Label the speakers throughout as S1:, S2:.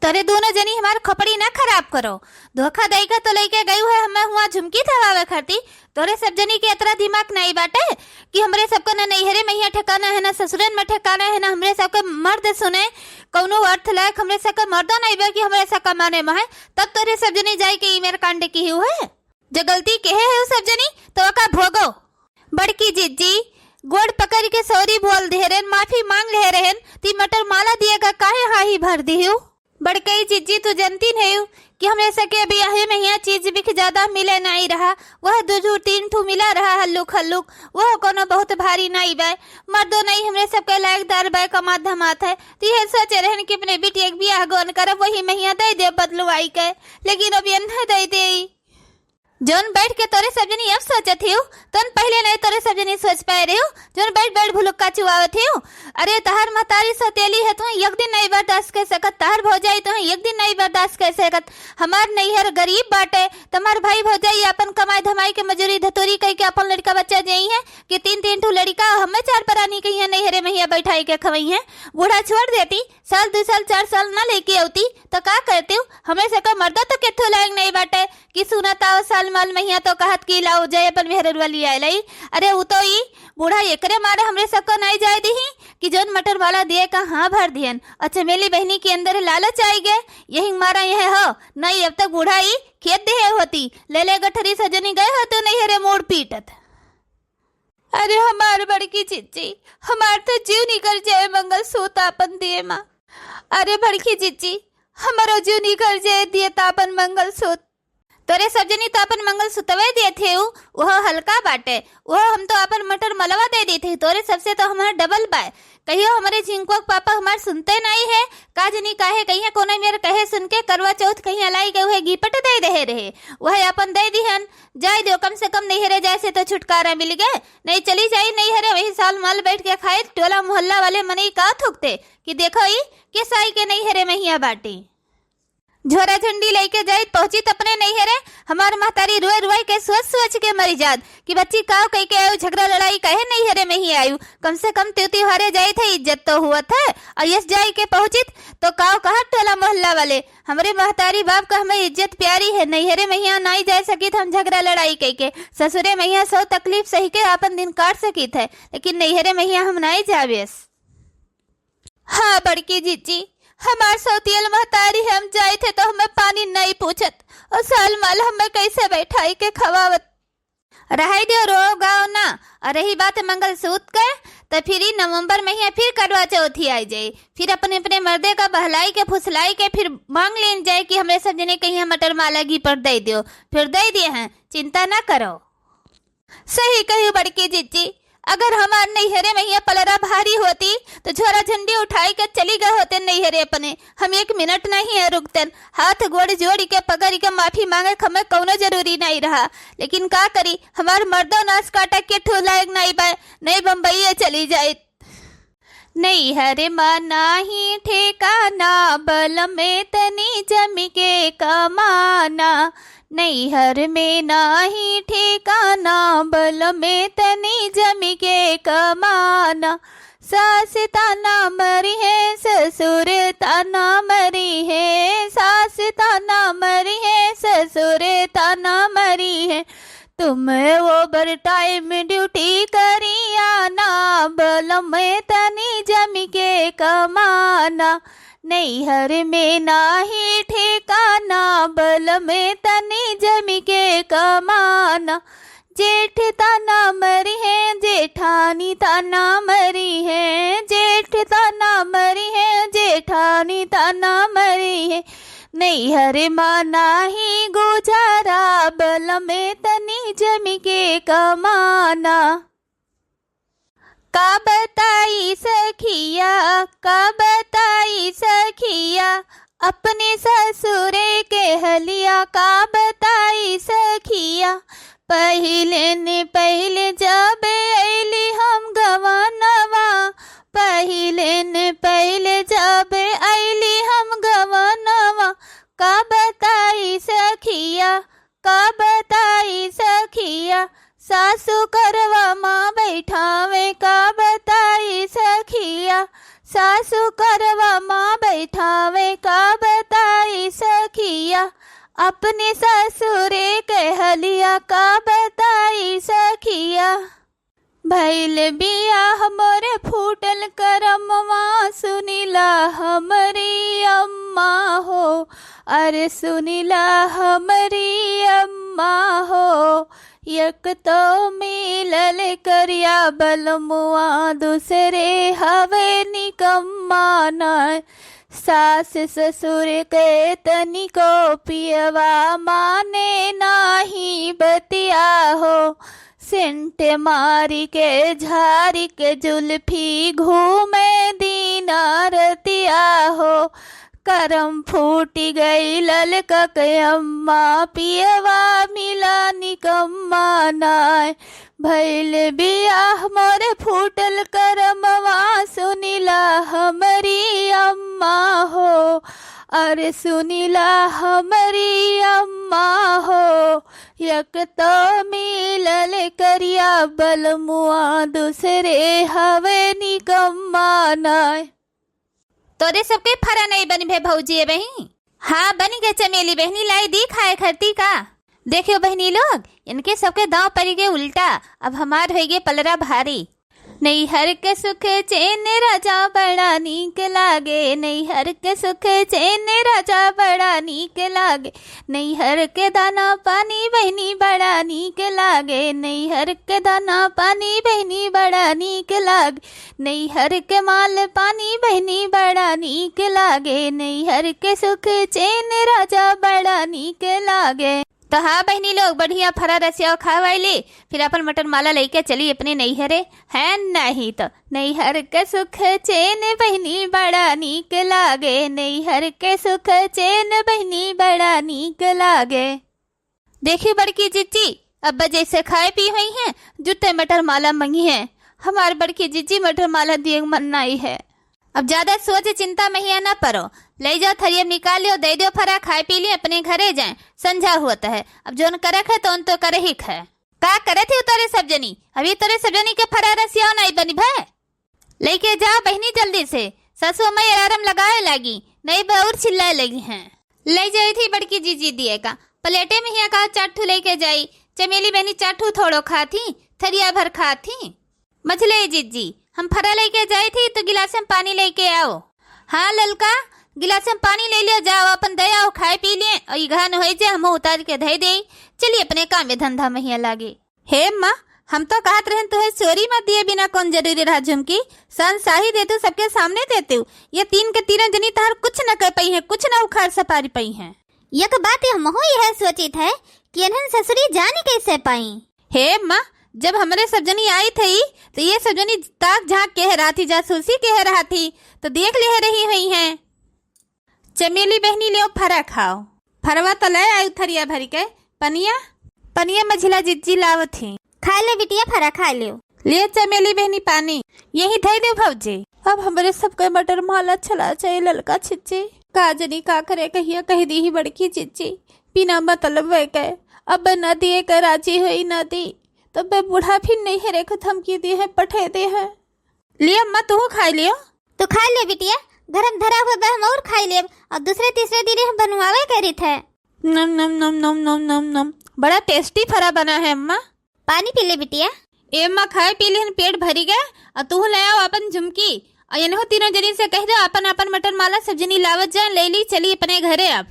S1: तोरे दोनों जनी हमार खपड़ी ना खराब करो। धोखा दई का तो लेके गई है हमें हुआ झुमकी थवावे खाती। तोरे सब जनी के इतना दिमाग नहीं बाटे कि हमरे सबको ना नैहरे में ठिकाना है ना ससुरन में ठिकाना है ना हमरे सबके मर्द सुने कौनो अर्थ लायक हमरे सबका मर्दा नहीं बा कि हमरे सबका माने में है। तब तोरे सब जनी जाए के ईमेर कांड की हुए जो गलती कहे है सब जनी तो का भोगो। बड़की जीजी गोड़ पकड़ के सॉरी बोल दे रहे माफी मांग ले रहे ती मटर माला दिएगा काहे हाही भर दी हूँ। बड़कई जीजी तो जानती नहीं कि हमरे सके अभी यही में यहाँ चीज भी ज्यादा मिले नहीं रहा। वह 2-3 ठू मिला रहा हल्लुक हल्लुक वह कोनो बहुत भारी नहीं बाय मर्दो नहीं हमरे सबके लायकदार बाय कमात धमात है। तो यह सोचे रहन कि अपने बेटी एक बियाह गोन करब वही में यहाँ दे दे बदलुआई के लेकिन अब यह दे दे जोन बैठ के तोरे सब जनी अब सोचत हियो तन पहले नहीं तोरे सब जनी सोच पाए रहे हो जोन बैठ बैठ भुलुक्का चुआवत हियो। अरे तहर महतारी सतेली है तो एक दिन नहीं बर्दाश्त कर सकत तहर भौजाई तो एक दिन नहीं बर्दाश्त कर सकत। हमार नैहर गरीब बाटे तमार भाई भौजाई अपन कमाई धमाई के मजूरी धतोरी कह के अपन लड़का बच्चा जई है कि 3-3 ठू लड़का हमें 4 परानी के यहाँ नैहरे में यहाँ बैठाई के खवई है। बूढ़ा छोड़ देती साल 2 साल 4 साल ना लेके आती तो का करती हूँ। हमें सबका मर्दा तो केथो लायक नहीं बाटे कि सुनता साल माल महिया तो कहत की लाओ जय अपन मेहर वाली आए लाई। अरे वो तो ई बूढ़ा एकरे मारे हमरे सबको नहीं जाए दी कि जोन मटर वाला दिए का हाँ भर दियन। अच्छा मेरी बहनी के अंदर लालच आई गए यही मारा यह हो नहीं अब तक बूढ़ा ही खेत दे होती ले गठरी सजनी गए हो तो नहीं हरे मोड़ पीटत। अरे हमार बड़की चिच्ची हमार तो जीव निकल जाए मंगल सूता अपन दिए माँ। अरे बड़की चिच्ची हमारो जीव निकल जाए दिए तापन मंगल सूत तोरे सब जनी तो अपन मंगल सुतवे दिए थे वह हल्का बाटे वह हम तो अपन मटर मलवा दे दी थे तोरे सबसे तो हमारा डबल बाय। कहियो हमारे झिंको पापा हमार सुनते नहीं है का जनी काहे कहीं कोने मेरे कहे सुन के करवा चौथ कहीं अलाई गए गिपट दे रहे रहे वह अपन दे दिहन जाए दो कम से कम नैहरे जाए से तो छुटकारा मिल गए नहीं चली जाई नैहरे वही साल माल बैठ के खाए टोला मोहल्ला वाले मनई का थूकते कि देखो ई किस आई के नैहरे में हिया बाटी झोरा झंडी लेके जाए पहुंची अपने नैहरे हमार महतारी रोए रोए के सोच सोच के मरी जात कि बच्ची काव कह के आयु झगड़ा लड़ाई कहे नैहरे में ही आयु कम से कम त्योहारे जाए थे इज्जत तो हुआ था और यस जाए के पहुंचित तो काव कहा टोला मोहल्ला वाले हमारे महतारी बाप का हमें इज्जत प्यारी है नैहरे में यहाँ नहीं जा सकी हम झगड़ा लड़ाई कह के ससुरे में यहाँ 100 तकलीफ सही के अपन दिन काट सकी थे लेकिन नैहरे में यहाँ हम नहीं जावेस। हाँ बड़की जीजी हमार सौतियल महतारी हम जाए थे तो हमें पानी नहीं पूछत और साल माल हमें कैसे बैठाई के खवावत रहाई दियो रो गाँव ना। और रही बात मंगल सूत के तो फिर नवंबर में ही फिर करवा चौथी आई जाए फिर अपने अपने मर्दे का बहलाई के फुसलाई के फिर मांग लेन जाए कि हमें सब जने कहीं मटर माला घी पर दे दियो फिर दे दिए हैं चिंता ना करो। सही कही बड़की जीजी अगर हमार नैहरे में पलरा भारी होती तो झोरा झंडी उठाई के चली गए होते नैहरे अपने हम 1 मिनट नहीं है रुकते हाथ गोड़ जोड़ी के पकड़ के माफी मांगे हमें कोनो जरूरी नहीं रहा लेकिन का करी हमार मर्दों नाश काटा के ठोलायक नहीं बाय नहीं बम्बई चली जाए। नैहरे माना ही ठेकाना बल में तनी जमी के कमाना नैहर में नाही ठेकाना बल में तनी जमी के कमाना सास ताना मरी है ससुर ताना मरी है सास ताना मरी है ससुर ताना मरी है तुम ओवर टाइम ड्यूटी करी आना बल में तनी जमी के कमाना नैहर में नाही ठेकाना बल में तनी जमी के कमाना जेठ ताना मरी है जेठानी ताना मरी है जेठ ताना मरी है जेठानी ताना मरी है नैहर माना ही गुजारा बल में तनी जमी के कमाना। का बताई सखिया अपने ससुरे के हलिया का बताई सखिया पहले ने पहले जब ऐली हम गवनवा पहले ने पहले जब ऐली हम गवनवा का बताई सखिया सासु करवा माँ बैठावे का बताई सखिया सासु करवा माँ बैठावे का अपने ससुरे कहलिया का बताई सखिया। भइल बियाह मोरे फूटल करमवा सुनिला हमरी अम्मा हो। अरे सुनिला हमरी अम्मा हो। एक तो मिलल करिया बलमुआ दूसरे हवे निकम्मा न। सास ससुर के तनिको पियवा माने नाही बतिया हो। सेंट मारी के झारी के जुल्फी घूमे दीना रतिया हो। करम फूटी गई ललका के अम्मा पियवा मिला निकम्मा नाय। भइल बियाह मोरे फूटल करमवा सुनिला हमरी अम्मा हो। अरे सुनिला हमरी अम्मा हो। एक तो मिलल करिया बलमुआ दूसरे हवे निकम्मा नाय। तोरे सबके फरा नहीं बनी भे भौजी बहनी। हाँ बनी गए चमेली बहनी लाई दी खाए खरती का। देखियो बहनी लोग इनके सबके दांव पड़ी गए उल्टा। अब हमार हो गए पलरा भारी। नैहर के सुख चैन राजा बड़ा नीक लागे। नैहर के सुख चैन राजा बड़ा नीक लागे। नैहर के दाना पानी बहनी बड़ा नीक लागे। नैहर के दाना पानी बहनी बड़ा नीक लागे। नैहर के माल पानी बहनी बड़ा नीक लागे। नैहर के सुख चैन राजा बड़ा नीक लागे। तो हाँ बहनी लोग बढ़िया फरा रसिया खावाइली फिर अपन मटन माला लेके चली अपने नैहरे है। नहीं तो नैहर के सुख चैन बहनी बड़ा नीक लागे। नैहर के सुख चैन बहनी बड़ा नीक लागे। देखी बड़की जीजी अब जैसे खाए पी हुई हैं जुटे मटर माला मंगी है। हमार बड़की जीजी मटर माला दिए मन नहीं है। अब ज्यादा सोच चिंता महिया न परो। ले जाओ थरिया निकाल लियो दे दो फरा खाए पी लिए अपने घरे जाए। संझा हुआ है अब जोन करक है तो उन तो करे ही है। का करे थे तोरे सब जनी अभी तोरे सब जनी के फरा रसिया नहीं बनी भय। लेके जा बहनी जल्दी से ससु अम्मा अलार्म लगाए लगी नहीं और चिल्लाए लगी हैं। ले जाई थी बड़की जीजी दिए का प्लेटे में ही का चाटू लेके जाई। चमेली बहनी चाटू थोड़ो खाती थरिया भर खाती। मछले जीजी हम फरा लेके जाई थी तो गिलास में पानी लेके आओ। हाँ ललका गिलास में पानी ले लियो जाओ अपन दे आओ खाए पी लिए और ये घान हो जाए हम उतार के धई दे। चलिए अपने काम में धंधा महिया लागे। हे माँ हम तो कहत रहे तो है चोरी मत दिए बिना कौन जरूरी रहा झुमकी। सन साही देते सबके सामने देते ये तीन के तीनों जनी तार कुछ न कर पाई है कुछ न उखाड़ सपारी पाई है।
S2: यह बात हम यह सोचित है कि इन्हन ससुरी जाने कैसे पाई।
S1: हे माँ जब हमारे सब जनी आई थी तो ये सब जनी ताक झाँक कह रहा थी जासूसी कह रहा थी तो देख ले रही हुई है। चमेली बहनी ले फरा खाओ। फरवा तो ले आयु थरिया भरी के पनिया पनिया मझिला जिज्जी लाव थी।
S2: खा ले बिटिया फरा खा लियो।
S1: ले चमेली बहनी पानी यही धई दे भौजी। अब हमारे सबके मटर माला चला चाहिए ललका छिच्ची काजनी का करे कहिया कह दी ही बड़की चिच्ची बिना मतलब वे के अब न दिए कर राजी हुई न दी तो बे बूढ़ा फिर नहीं है रेख धमकी दी है पठे दे है। लिया अम्मा तू खा लियो।
S2: तो खा ले बिटिया गरम धरा हुआ बे हम और खाई ले और दूसरे तीसरे दिन हम बनवावे करी थे।
S1: नम नम नम नम नम नम नम बड़ा टेस्टी फरा बना है अम्मा।
S2: पानी पी ले बिटिया।
S1: ए अम्मा खाए पी ले पेट भरी गए और तू ले आओ अपन झुमकी और इन्हों तीनों जनी से कह दो अपन अपन मटर माला सब जनी लावत जाए ले ली चली अपने घरे। अब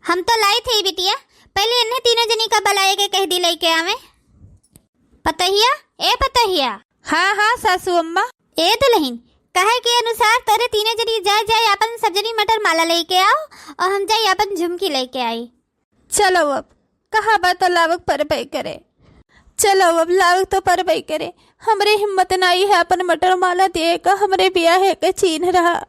S2: हम तो लाई थे बिटिया पहले इन्हें तीनों जनी का बुलाए के कह दी लेके आवे। पतहिया ए पतहिया।
S1: हाँ हाँ सासू अम्मा।
S2: ए दुल्हन कहे के अनुसार तोरे तीनों जनी जाए अपन सब जनी मटर माला लेके आओ और हम जाए अपन झुमकी लेके आई।
S1: चलो अब कहा बात लावक पर भाई करे। चलो अब लावक तो पर भाई करे हमरे हिम्मत नाई है अपन मटर माला दिए का हमरे बिया है के चीन रहा।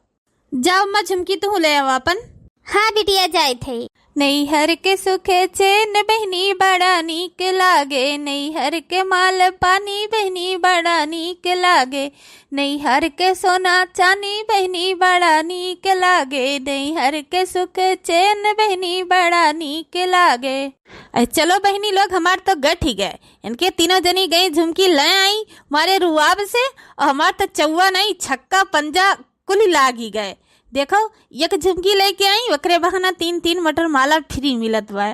S1: जाओ अम्मा झुमकी तू ले आओ अपन।
S2: हाँ बिटिया जाए थे।
S1: नैहर के सुखे चैन बहनी बड़ा नीक लागे। नैहर के माल पानी बहनी बड़ा नीक लागे। नैहर के सोना चांदी बहनी बड़ा नीक लागे। नैहर के सुख चैन बहनी बड़ा नीक लागे। चलो बहनी लोग हमार तो गठ ही गए। इनके तीनों जनी गई झुमकी ले आई मारे रुआब से और हमार तो चौवा नहीं छक्का पंजा कुल लाग ही गए। देखो एक झुमकी लेके आई, ओकरे बहाना 3 मटर माला फ्री मिलत बा।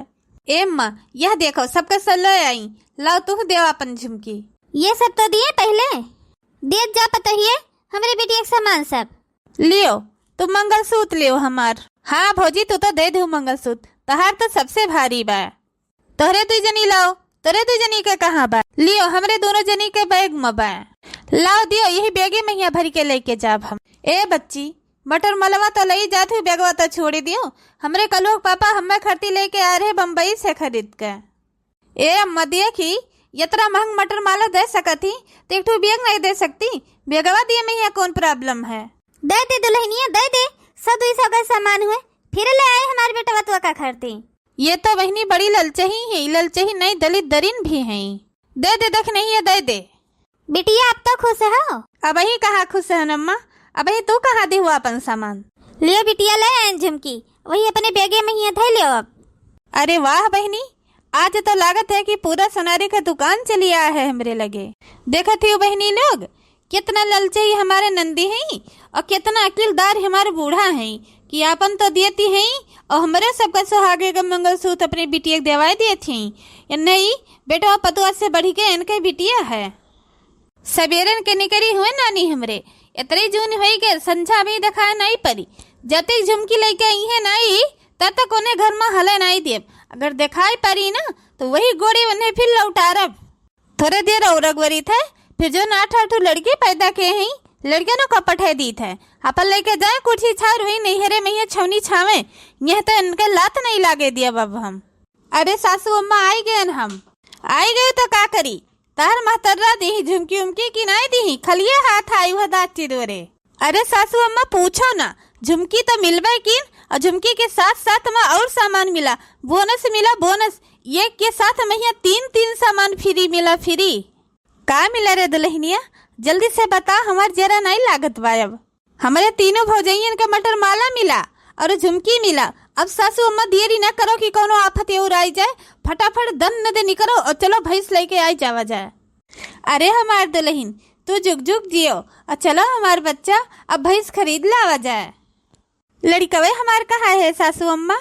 S1: ए माँ यह देखो सबका सल्लो आई, लाओ तू देव अपन झुमकी।
S2: ये सब तो दिए पहले, दे जा पतहिए हमरे बेटी एक सामान सब।
S1: लियो तू मंगलसूत्र लियो हमार। हाँ भौजी तू तो दे दू मंगलसूत्र, तहार तो सबसे भारी बा। तोहरे 2 जनी लाओ, तोरे 2 जनी के कहाँ बा? लियो हमरे दोनों जनी के बैग में बा। लाओ दियो, यही बैगे में भर के लेके जाब हम। ए बच्ची मटर मलवा तो लई जात हुई, बैगवा तो छोड़ दियो। हमरे कलो पापा हमें खरती लेके आ रहे बम्बई से खरीद के। ए अम्मा देखी इतना महंग मटर माला दे सकती तो एक बैग नहीं दे सकती? बैगवा दिए में कौन प्रॉब्लम है?
S2: दे दे दुल्हनिया दे दे, 100-200 का सामान हुए फिर ले आए हमारे बेटा बतवा का खरती।
S1: ये तो बहनी बड़ी ललचही है, ललचही नहीं दलित दरिन भी है। दे दे देख नहीं है, दे दे।
S2: बिटिया अब तो खुश हो?
S1: अब ही कहाँ खुश है अम्मा, अब ही तू कहाँ दी हुआ अपन सामान?
S2: लियो बिटिया ले आए झुमकी, वही अपने बैगे में ही थे लियो अब।
S1: अरे वाह बहनी, आज तो लागत है कि पूरा सोनारी का दुकान चली आया है हमरे लगे। देखा थी बहनी लोग कितना ललचाई हमारे नंदी हैं और कितना अकीलदार हमारे बूढ़ा हैं कि आपन तो देती हैं और हमारे सबका सुहागे का मंगलसूत्र अपने बिटिया के देवाई दिए थी। नहीं बेटा पतुआ से बढ़ी के इनके बिटिया है। सवेरन के निकली हुए नानी हमरे इतनी जून हो गए, संझा भी दिखाए नहीं पड़ी। जते झुमकी लेके आई है नहीं तब तक उन्हें घर में हले नहीं देव, अगर दिखाई पड़ी ना तो वही गोड़ी उन्हें फिर लौटारब। थोड़े देर और रगवरी थे, फिर जो 8 लड़के पैदा किए हैं लड़कियों को पठे दी थे। अपन लेके जाए कुछ छावर हुई नैहरे में ये छवनी छावे, यह तो इनके लात नहीं लागे दिया बाब हम। अरे सासू अम्मा आई गए, हम आई गए तो का करी? तार महतर्रा दी झुमकी उमकी की नहीं दी, खलिए हाथ आई हुआ दाची दोरे। अरे सासू अम्मा पूछो ना, झुमकी तो मिलबे किन और झुमकी के साथ साथ में और सामान मिला, बोनस मिला बोनस। एक के साथ में 3 सामान फ्री मिला। फ्री का मिला रे दुल्हनिया? जल्दी से बता, हमार जरा नहीं लागत बा। अब हमारे तीनों भौजैयन का मटर माला मिला और झुमकी मिला। अब सासू अम्मा देरी न करो कि कोनो आफत और आई जाए, फटाफट दन न दे निकलो और चलो भैंस लेके आई जावा जाए। अरे हमार दुल्हन तू जुग जुग जियो और चलो हमार बच्चा अब भैंस खरीद लावा जाए। लड़कवे हमार कहाँ है सासू अम्मा?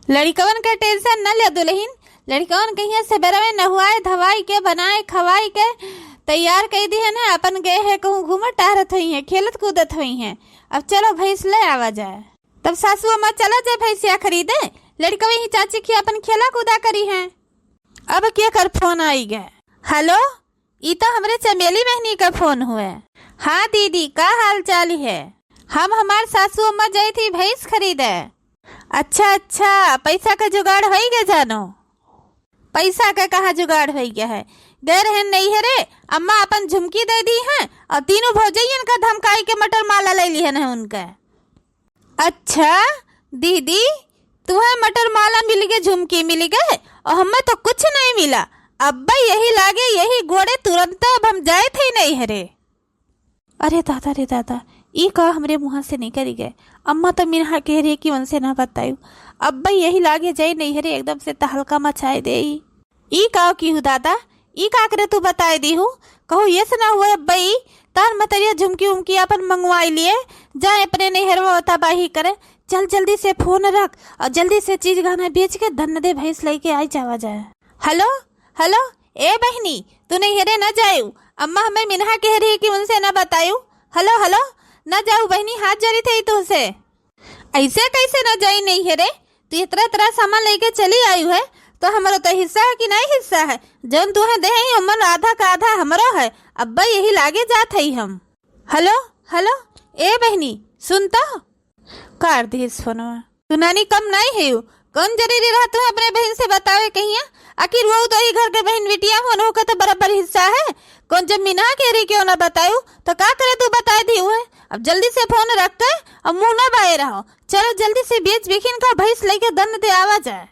S1: लड़कवन का टेंशन न ले दुल्हन, लड़कवन कहीं से बेरा में नहुआए धवाई के बनाए खवाई के तैयार कर दी है ना। अपन गए है कहूँ घूमत टहरत हुई है, खेलत कूदत हुई है। अब चलो भैंस ले आवा जाए। तब सासू अम्मा चला जाए भैंसिया खरीदे, लड़कवे ही चाची की अपन खेला कूदा करी है। अब क्या कर फोन आई गए? हेलो, ये तो हमरे चमेली बहनी का फोन हुए। हाँ दीदी का हाल चाल है? हम हमार सासू अम्मा गई थी भैंस खरीदे। अच्छा पैसा का जुगाड़ हो गया जानो? पैसा का कहाँ जुगाड़ हो गया है? गए रहे नहीं है रे, अम्मा अपन झुमकी दे दी है और तीनों भौजैयन का धमकाई के मटर माला ले ली है उनका। अच्छा दीदी तुम्हें मटर माला मिल गए, झुमकी मिल गए और हमें तो कुछ नहीं मिला। अब्बा यही लागे यही गोड़े तुरंत अब हम जाए थे नहीं है रे। अरे दादा रे दादा, ई का हमरे मुँह से निकल गए। अम्मा तो मिनहा कह रही कि उनसे ना बतायू। अब्बा यही लागे जाए नहीं है रे, एकदम से तहलका मचाए दे। ई का की हूँ दादा, ई का करे तू बताए दी हूँ, कहू ये से ना हुआ अब्बाई तार मतरिया झुमकी उमकी अपन मंगवाई लिए जाए अपने नैहरवा तबाही करे। चल जल्दी से फोन रख और जल्दी से चीज गाना बेच के धन दे भैंस लेके आई जावा जाए। हेलो हेलो, ए बहनी तू नैहरे न जायू, अम्मा हमें मिनहा कह रही कि उनसे न बतायू। हेलो हेलो, न जाऊ बहनी, हाथ जरी थे तुझसे। ऐसे कैसे न जाई नैहरे? तू इतना सामान लेके चली आई है तो हमारा तो हिस्सा है कि नहीं हिस्सा है? जब तुम्हें दे उमन आधा का आधा हमारा है। अब्बा यही लागे जात है हम। हेलो हेलो, ए बहनी सुनता कर दी फोनवा। तू नानी कम नहीं है, कौन जरूरी रहा तुम्हें अपने बहन से बतावे कहिया? आखिर वो तो ही घर के बहन बिटिया हो का तो बराबर हिस्सा है। कौन जब मिना कह रही क्यों ना बतायू तो का करे तू बता दी हुए। अब जल्दी से फोन रख कर अब मुँह न बाए रहो, चलो जल्दी से बेच बिखिन का भैंस लेके दन दे आवा जाए।